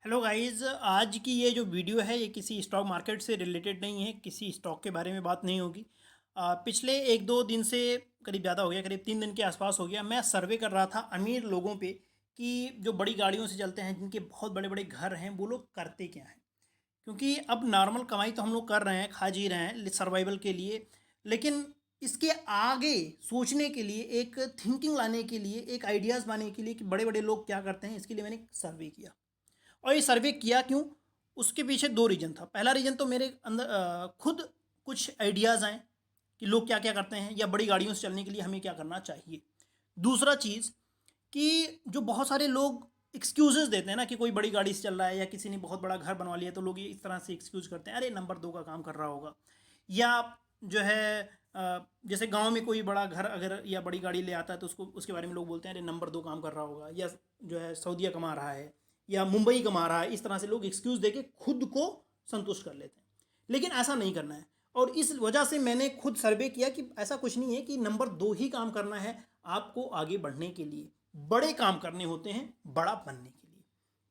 Hello guys, आज की ये जो वीडियो है ये किसी स्टॉक मार्केट से रिलेटेड नहीं है। किसी स्टॉक के बारे में बात नहीं होगी। पिछले एक दो दिन से करीब ज़्यादा हो गया, करीब 3 दिन के आसपास हो गया, मैं सर्वे कर रहा था अमीर लोगों पे कि जो बड़ी गाड़ियों से चलते हैं, जिनके बहुत बड़े बड़े घर हैं, वो लोग करते क्या हैं। क्योंकि अब नॉर्मल कमाई तो हम लोग कर रहे हैं, खा जी रहे हैं सर्वाइवल के लिए, लेकिन इसके आगे सोचने के लिए, एक थिंकिंग लाने के लिए, एक आइडियाज़ लाने के लिए कि बड़े बड़े लोग क्या करते हैं, इसके लिए मैंने सर्वे किया। और ये सर्वे किया क्यों, उसके पीछे दो रीज़न था। पहला रीज़न तो मेरे अंदर खुद कुछ आइडियाज़ आए कि लोग क्या क्या करते हैं, या बड़ी गाड़ियों से चलने के लिए हमें क्या करना चाहिए। दूसरा चीज़ कि जो बहुत सारे लोग एक्सक्यूज़ेस देते हैं ना, कि कोई बड़ी गाड़ी से चल रहा है या किसी ने बहुत बड़ा घर बनवा लिया, तो लोग ये इस तरह से एक्सक्यूज़ करते हैं, अरे नंबर 2 का काम कर रहा होगा। या जो है जैसे गांव में कोई बड़ा घर अगर या बड़ी गाड़ी ले आता है, तो उसको उसके बारे में लोग बोलते हैं, अरे नंबर 2 काम कर रहा होगा, या जो है सऊदीया कमा रहा है, या मुंबई कमा रहा है। इस तरह से लोग एक्सक्यूज़ देके खुद को संतुष्ट कर लेते हैं, लेकिन ऐसा नहीं करना है। और इस वजह से मैंने खुद सर्वे किया कि ऐसा कुछ नहीं है कि नंबर 2 ही काम करना है। आपको आगे बढ़ने के लिए बड़े काम करने होते हैं, बड़ा बनने के लिए।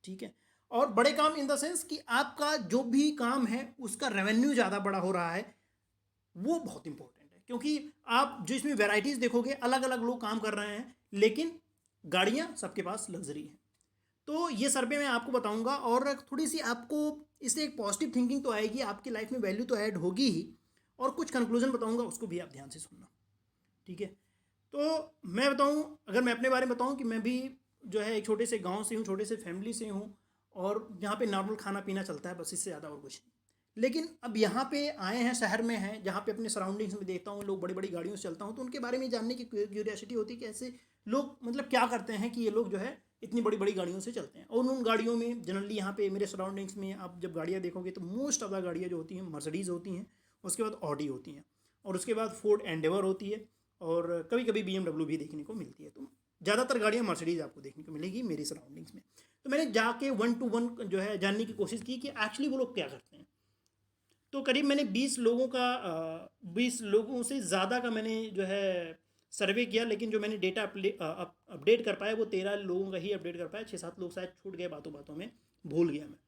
ठीक है। और बड़े काम इन द सेंस कि आपका जो भी काम है उसका रेवेन्यू ज़्यादा बड़ा हो रहा है, वो बहुत इंपॉर्टेंट है। क्योंकि आप जो इसमें वैरायटीज़ देखोगे, अलग अलग लोग काम कर रहे हैं, लेकिन गाड़ियाँ सबके पास लग्जरी हैं। तो ये सर्वे मैं आपको बताऊंगा, और थोड़ी सी आपको इससे एक पॉजिटिव थिंकिंग तो आएगी, आपकी लाइफ में वैल्यू तो ऐड होगी ही, और कुछ कंक्लूजन बताऊंगा, उसको भी आप ध्यान से सुनना। ठीक है। तो मैं बताऊं, अगर मैं अपने बारे में बताऊं कि मैं भी जो है एक छोटे से गांव से हूं, छोटे से फैमिली से हूं, और यहाँ पे नॉर्मल खाना पीना चलता है, बस इससे ज़्यादा और कुछ नहीं। लेकिन अब यहाँ पे आए हैं, शहर में हैं, जहाँ पे अपने सराउंडिंग्स में देखता हूँ लोग बड़ी बड़ी गाड़ियों से चलता हूँ, तो उनके बारे में जानने की क्यूरियोसिटी होती है कि ऐसे लोग मतलब क्या करते हैं कि ये लोग जो है इतनी बड़ी बड़ी गाड़ियों से चलते हैं। और उन गाड़ियों में जनरली यहाँ पे मेरे सराउंडिंग्स में आप जब गाड़ियाँ देखोगे, तो मोस्ट ऑफ द गाड़ियाँ जो होती हैं मर्सिडीज़ होती हैं, उसके बाद ऑडी होती हैं, और उसके बाद फोर्ड एंडेवर होती है, और कभी कभी BMW भी देखने को मिलती है। तो ज़्यादातर गाड़ियाँ मर्सिडीज़ आपको देखने को मिलेगी मेरी सराउंडिंग्स में। तो मैंने जाके 1 to 1 जो है जानने की कोशिश की कि एक्चुअली वो लोग क्या करते हैं। तो करीब मैंने 20 लोगों से ज़्यादा का मैंने जो है सर्वे किया, लेकिन जो मैंने डेटा अपडेट कर पाया वो 13 लोगों का ही अपडेट कर पाया। 6-7 लोग शायद छूट गए, बातों बातों में भूल गया मैं।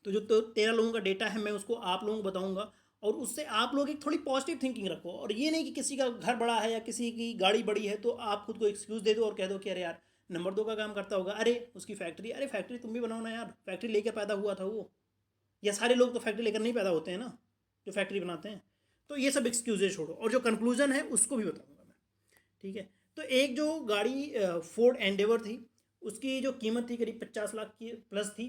तो जो 13 लोगों का डेटा है, मैं उसको आप लोगों को बताऊंगा, और उससे आप लोग एक थोड़ी पॉजिटिव थिंकिंग रखो। और ये नहीं कि किसी का घर बड़ा है या किसी की गाड़ी बड़ी है तो आप खुद को एक्सक्यूज़ दे दो और कह दो कि अरे यार नंबर 2 का काम करता होगा, अरे उसकी फैक्ट्री, अरे फैक्ट्री तुम भी बनाओ ना यार, फैक्ट्री लेकर पैदा हुआ था वो। या सारे लोग तो फैक्ट्री लेकर नहीं पैदा होते हैं ना, जो फैक्ट्री बनाते हैं। तो ये सब एक्सक्यूजेज छोड़ो, और जो कंक्लूजन है उसको भी बताऊंगा मैं। ठीक है। तो एक जो गाड़ी फोर्ड एंडेवर थी, उसकी जो कीमत थी करीब 50 लाख की प्लस थी।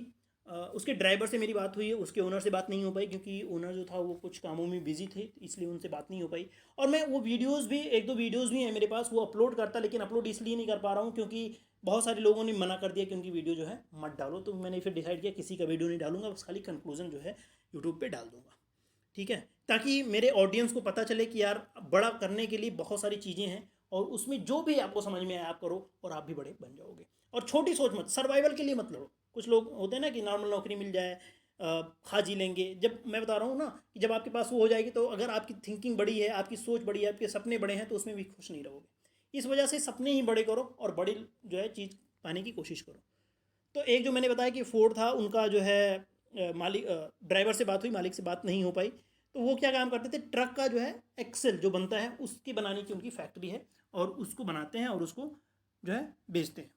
उसके ड्राइवर से मेरी बात हुई है, उसके ओनर से बात नहीं हो पाई, क्योंकि ओनर जो था वो कुछ कामों में बिजी थे, इसलिए उनसे बात नहीं हो पाई। और मैं वो वीडियोस भी, एक दो वीडियोस भी हैं मेरे पास, वो अपलोड करता, लेकिन अपलोड इसलिए नहीं कर पा रहा हूँ क्योंकि बहुत सारे लोगों ने मना कर दिया कि उनकी वीडियो जो है मत डालो। तो मैंने फिर डिसाइड किया किसी का वीडियो नहीं डालूंगा, बस खाली कंक्लूजन जो है यूट्यूब पे डाल दूंगा। ठीक है। ताकि मेरे ऑडियंस को पता चले कि यार बड़ा करने के लिए बहुत सारी चीज़ें हैं, और उसमें जो भी आपको समझ में आए आप करो, और आप भी बड़े बन जाओगे। और छोटी सोच मत, सर्वाइवल के लिए मत लड़ो। कुछ लोग होते हैं ना कि नॉर्मल नौकरी मिल जाए, खा जी लेंगे। जब मैं बता रहा हूँ ना कि जब आपके पास वो हो जाएगी, तो अगर आपकी थिंकिंग बड़ी है, आपकी सोच बड़ी है, आपके सपने बड़े हैं, तो उसमें भी खुश नहीं रहोगे। इस वजह से सपने ही बड़े करो, और बड़ी जो है चीज़ पाने की कोशिश करो। तो एक जो मैंने बताया कि फोर्ड था, उनका जो है मालिक, ड्राइवर से बात हुई, मालिक से बात नहीं हो पाई। तो वो क्या काम करते थे, ट्रक का जो है एक्सेल जो बनता है उसकी बनाने की उनकी फैक्ट्री है, और उसको बनाते हैं और उसको जो है बेचते हैं।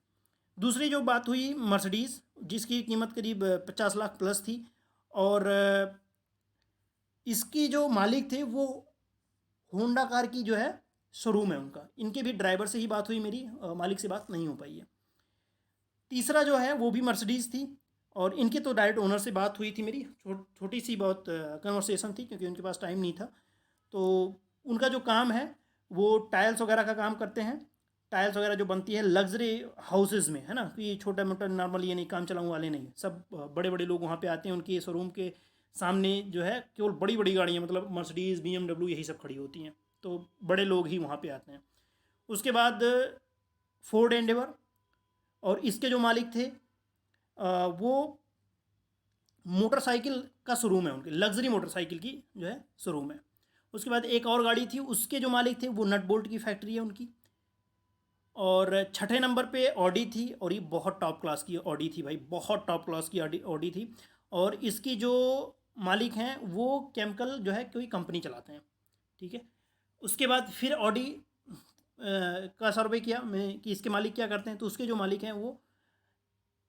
दूसरी जो बात हुई मर्सिडीज़, जिसकी कीमत करीब 50 लाख प्लस थी, और इसकी जो मालिक थे वो होंडा कार की जो है शोरूम है उनका। इनके भी ड्राइवर से ही बात हुई मेरी, मालिक से बात नहीं हो पाई है। तीसरा जो है वो भी मर्सिडीज़ थी, और इनके तो डायरेक्ट ओनर से बात हुई थी मेरी, छोटी सी बहुत कन्वर्सेशन थी, क्योंकि उनके पास टाइम नहीं था। तो उनका जो काम है वो टाइल्स वगैरह का काम करते हैं। टाइल्स वगैरह जो बनती है लग्जरी हाउसेज में, है ना, कि छोटा मोटा नॉर्मल ये नहीं, काम चलाऊँ वाले नहीं, सब बड़े बड़े लोग वहाँ पे आते हैं। उनके शोरूम के सामने जो है केवल बड़ी बड़ी गाड़ियाँ, मतलब मर्सिडीज़ BMW यही सब खड़ी होती हैं। तो बड़े लोग ही वहाँ पे आते हैं। उसके बाद फोर्ड एंडेवर, और इसके जो मालिक थे वो मोटरसाइकिल का शोरूम है, उनके लग्जरी मोटरसाइकिल की जो है शोरूम है। उसके बाद एक और गाड़ी थी, उसके जो मालिक थे वो नट बोल्ट की फैक्ट्री है उनकी। और छठे नंबर पे ऑडी थी, और ये बहुत टॉप क्लास की ऑडी थी भाई, बहुत टॉप क्लास की ऑडी ऑडी थी। और इसकी जो मालिक हैं वो केमिकल जो है कोई कंपनी चलाते हैं, ठीक है। उसके बाद फिर ऑडी का सर्वे किया मैं कि इसके मालिक क्या करते हैं, तो उसके जो मालिक हैं वो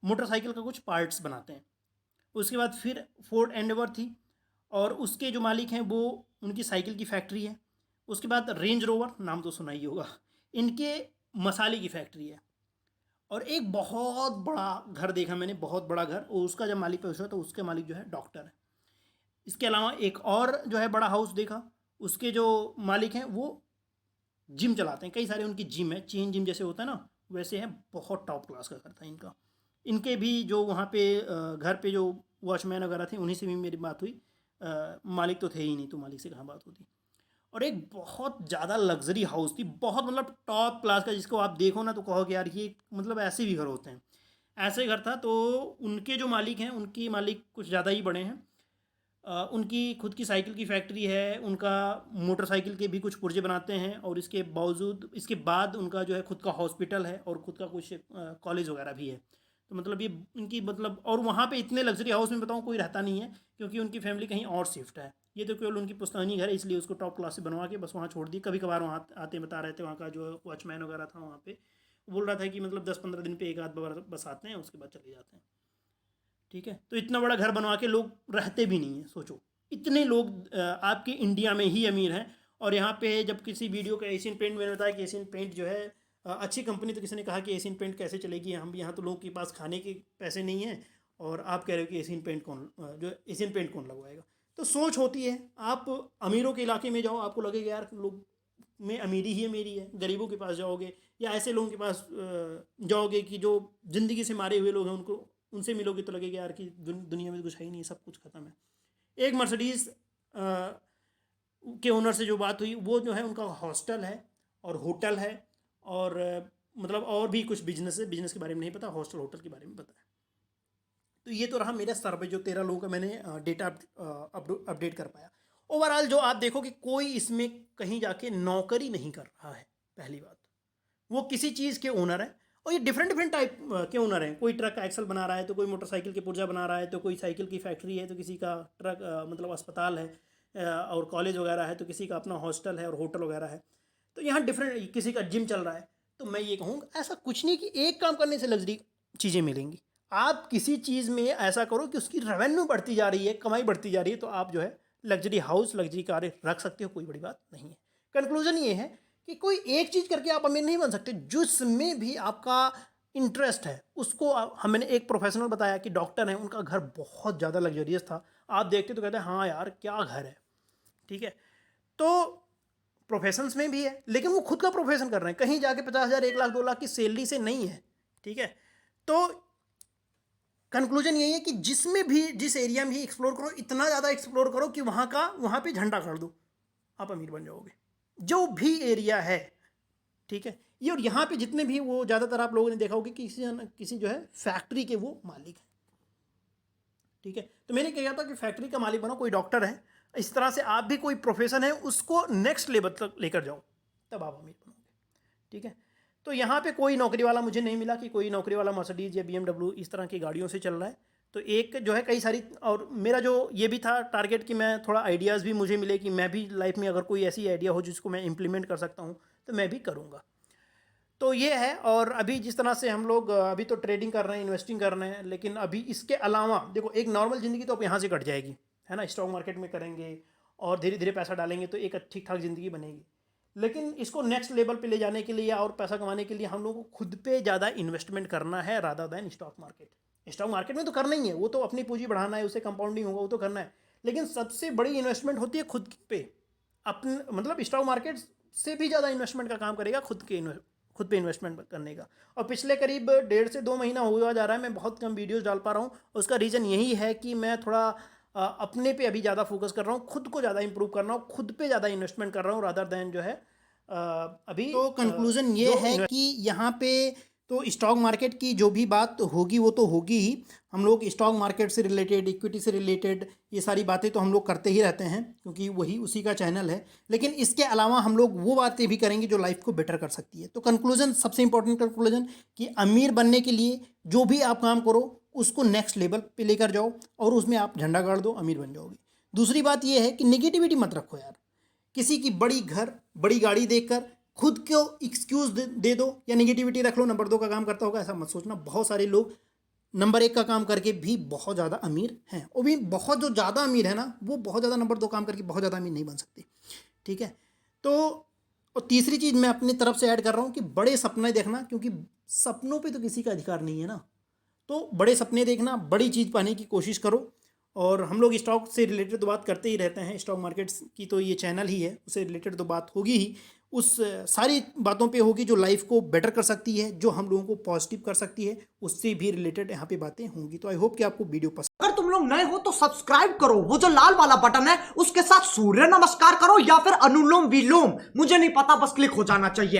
मोटरसाइकिल का कुछ पार्ट्स बनाते हैं। उसके बाद फिर फोर्ड एंडेवर थी, और उसके जो मालिक हैं वो उनकी साइकिल की फैक्ट्री है। उसके बाद रेंज रोवर, नाम तो सुना ही होगा, इनके मसाले की फैक्ट्री है। और एक बहुत बड़ा घर देखा मैंने, बहुत बड़ा घर, और उसका जब मालिक पूछा तो उसके मालिक जो है डॉक्टर है। इसके अलावा एक और जो है बड़ा हाउस देखा, उसके जो मालिक हैं वो जिम चलाते हैं, कई सारे उनकी जिम है, चेन जिम जैसे होता है ना वैसे है। बहुत टॉप क्लास का घर था इनका। इनके भी जो वहाँ पे घर पे जो वॉचमैन वगैरह थे उन्हीं से भी मेरी बात हुई। मालिक तो थे ही नहीं, तो मालिक से कहाँ बात होती। और एक बहुत ज़्यादा लग्जरी हाउस थी, बहुत मतलब टॉप क्लास का, जिसको आप देखो ना तो कहोगे यार ये मतलब ऐसे भी घर होते हैं, ऐसे घर था। तो उनके जो मालिक हैं, उनकी मालिक कुछ ज़्यादा ही बड़े हैं। उनकी खुद की साइकिल की फैक्ट्री है, उनका मोटरसाइकिल के भी कुछ पुर्जे बनाते हैं, और इसके बावजूद इसके बाद उनका जो है खुद का हॉस्पिटल है और खुद का कुछ कॉलेज वगैरह भी है। तो मतलब ये इनकी मतलब, और वहाँ पे इतने लग्जरी हाउस में बताऊँ कोई रहता नहीं है, क्योंकि उनकी फैमिली कहीं और शिफ्ट है। ये तो केवल उनकी पुश्तैनी घर है, इसलिए उसको टॉप क्लास से बनवा के बस वहाँ छोड़ दी। कभी कभार वहाँ आते बता रहे थे, वहाँ का जो वॉचमैन वगैरह था वहाँ पे बोल रहा था कि मतलब 10-15 दिन पे एक आध बार बस आते हैं, उसके बाद चले जाते हैं, ठीक है। तो इतना बड़ा घर बनवा के लोग रहते भी नहीं हैं, सोचो इतने लोग आपके इंडिया में ही अमीर हैं। और यहाँ पे जब किसी वीडियो का एशियन पेंट, मैंने बताया कि एशियन पेंट जो है अच्छी कंपनी, तो किसी ने कहा कि एशियन पेंट कैसे चलेगी, हम यहाँ तो लोगों के पास खाने के पैसे नहीं हैं, और आप कह रहे हो कि एशियन पेंट कौन जो एशियन पेंट कौन लगवाएगा। तो सोच होती है, आप अमीरों के इलाके में जाओ, आपको लगेगा यार लोग में अमीरी ही अमीरी है। गरीबों के पास जाओगे या ऐसे लोगों के पास जाओगे कि जो ज़िंदगी से मारे हुए लोग हैं, उनको उनसे मिलोगे तो लगेगा यार कि दुनिया में तो कुछ है ही नहीं, सब कुछ ख़त्म है। एक मर्सिडीज़ के ओनर से जो बात हुई, वो जो है उनका हॉस्टल है और होटल है, और मतलब और भी कुछ बिजनेस है, बिजनेस के बारे में नहीं पता, हॉस्टल होटल के बारे में पता है। तो ये तो रहा मेरा सर्वे, जो 13 लोगों का मैंने डेटा अपडेट कर पाया। ओवरऑल जो आप देखो कि कोई इसमें कहीं जाके नौकरी नहीं कर रहा है, पहली बात। वो किसी चीज़ के ओनर हैं, और ये डिफरेंट डिफरेंट टाइप के ओनर हैं। कोई ट्रक का एक्सल बना रहा है, तो कोई मोटरसाइकिल के पुर्जा बना रहा है, तो कोई साइकिल की फैक्ट्री है, तो किसी का ट्रक मतलब अस्पताल है, और कॉलेज वगैरह है, तो किसी का अपना हॉस्टल है और होटल वगैरह है। तो यहाँ डिफरेंट, किसी का जिम चल रहा है। तो मैं ये कहूँगा ऐसा कुछ नहीं कि एक काम करने से लग्जरी चीज़ें मिलेंगी। आप किसी चीज़ में ऐसा करो कि उसकी रेवेन्यू बढ़ती जा रही है, कमाई बढ़ती जा रही है, तो आप जो है लग्जरी हाउस, लग्जरी कारें रख सकते हो, कोई बड़ी बात नहीं है। कंक्लूजन ये है कि कोई एक चीज़ करके आप अमीर नहीं बन सकते, जिसमें भी आपका इंटरेस्ट है उसको मैंने एक प्रोफेशनल बताया कि डॉक्टर हैं, उनका घर बहुत ज़्यादा लग्जरियस था। आप देखते तो कहते हैं हाँ यार क्या घर है, ठीक है। तो प्रोफेशंस में भी है, लेकिन वो खुद का प्रोफेशन कर रहे हैं, कहीं जाके 50,000 1 लाख 2 लाख की सैलरी से नहीं है, ठीक है। तो कंक्लूजन यही है कि जिसमें भी, जिस एरिया में भी एक्सप्लोर करो, इतना ज़्यादा एक्सप्लोर करो कि वहाँ पे झंडा कर दो, आप अमीर बन जाओगे, जो भी एरिया है, ठीक है। ये और यहाँ पे जितने भी, वो ज़्यादातर आप लोगों ने देखा होगा कि किसी जो है फैक्ट्री के वो मालिक हैं, ठीक है। तो मैंने क्या था कि फैक्ट्री का मालिक बनो, कोई डॉक्टर है, इस तरह से आप भी कोई प्रोफेशन है उसको नेक्स्ट लेवल तक लेकर जाओ, तब आप अमीर बनोगे, ठीक है। तो यहाँ पे कोई नौकरी वाला मुझे नहीं मिला कि कोई नौकरी वाला मर्सिडीज़ या BMW इस तरह की गाड़ियों से चल रहा है। तो एक जो है कई सारी, और मेरा जो ये भी था टारगेट कि मैं थोड़ा आइडियाज़ भी मुझे मिले कि मैं भी लाइफ में अगर कोई ऐसी आइडिया हो जिसको मैं इंप्लीमेंट कर सकता हूँ तो मैं भी करूँगा। तो ये है। और अभी जिस तरह से हम लोग अभी तो ट्रेडिंग कर रहे हैं, इन्वेस्टिंग कर रहे हैं, लेकिन अभी इसके अलावा देखो, एक नॉर्मल ज़िंदगी तो अब यहाँ से कट जाएगी, है ना। स्टॉक मार्केट में करेंगे और धीरे धीरे पैसा डालेंगे तो एक ठीक ठाक ज़िंदगी बनेगी। लेकिन इसको नेक्स्ट लेवल पे ले जाने के लिए और पैसा कमाने के लिए हम लोगों को खुद पे ज़्यादा इन्वेस्टमेंट करना है rather than stock market. Stock market में तो करना ही है, वो तो अपनी पूंजी बढ़ाना है, उसे कंपाउंडिंग होगा, वो तो करना है। लेकिन सबसे बड़ी इन्वेस्टमेंट होती है खुद पे, अपने मतलब स्टॉक मार्केट से भी ज़्यादा इन्वेस्टमेंट का काम करेगा खुद पे इन्वेस्टमेंट करने का। और पिछले करीब 1.5 से 2 महीना हुआ जा रहा है मैं बहुत कम वीडियोस डाल पा रहा हूँ। उसका रीज़न यही है कि मैं थोड़ा अपने पे अभी ज़्यादा फोकस कर रहा हूँ, खुद को ज़्यादा इंप्रूव कर रहा हूँ, खुद पे ज़्यादा इन्वेस्टमेंट कर रहा हूँ रादर दैन जो है अभी। तो कंक्लूज़न ये है कि यहाँ पे तो स्टॉक मार्केट की जो भी बात होगी वो तो होगी ही। हम लोग स्टॉक मार्केट से रिलेटेड, इक्विटी से रिलेटेड ये सारी बातें तो हम लोग करते ही रहते हैं, क्योंकि वही उसी का चैनल है। लेकिन इसके अलावा हम लोग वो बातें भी करेंगे जो लाइफ को बेटर कर सकती है। तो कंक्लूजन, सबसे इंपॉर्टेंट कंक्लूजन, कि अमीर बनने के लिए जो भी आप काम करो उसको नेक्स्ट लेवल पे लेकर जाओ और उसमें आप झंडा गाड़ दो, अमीर बन जाओगे। दूसरी बात ये है कि नेगेटिविटी मत रखो यार। किसी की बड़ी घर, बड़ी गाड़ी देखकर खुद को एक्सक्यूज दे दो या नेगेटिविटी रख लो, नंबर 2 का काम करता होगा, ऐसा मत सोचना। बहुत सारे लोग नंबर 1 का काम करके भी बहुत ज़्यादा अमीर हैं, और भी बहुत जो ज़्यादा अमीर है ना, वो बहुत ज़्यादा नंबर 2 काम करके बहुत ज़्यादा अमीर नहीं बन सकते। ठीक है। तो और तीसरी चीज़ मैं अपनी तरफ से ऐड कर रहा हूँ कि बड़े सपने देखना, क्योंकि सपनों पे तो किसी का अधिकार नहीं है ना। तो बड़े सपने देखना, बड़ी चीज़ पाने की कोशिश करो। और हम लोग स्टॉक से रिलेटेड तो बात करते ही रहते हैं, स्टॉक मार्केट्स की तो ये चैनल ही है, उससे रिलेटेड तो बात होगी ही। उस सारी बातों पे होगी जो लाइफ को बेटर कर सकती है, जो हम लोगों को पॉजिटिव कर सकती है, उससे भी रिलेटेड यहाँ पे बातें होंगी। तो आई होप कि आपको वीडियो पसंद। अगर तुम लोग नए हो तो सब्सक्राइब करो, वो जो लाल वाला बटन है उसके साथ सूर्य नमस्कार करो या फिर अनुलोम विलोम, मुझे नहीं पता, बस क्लिक हो जाना चाहिए।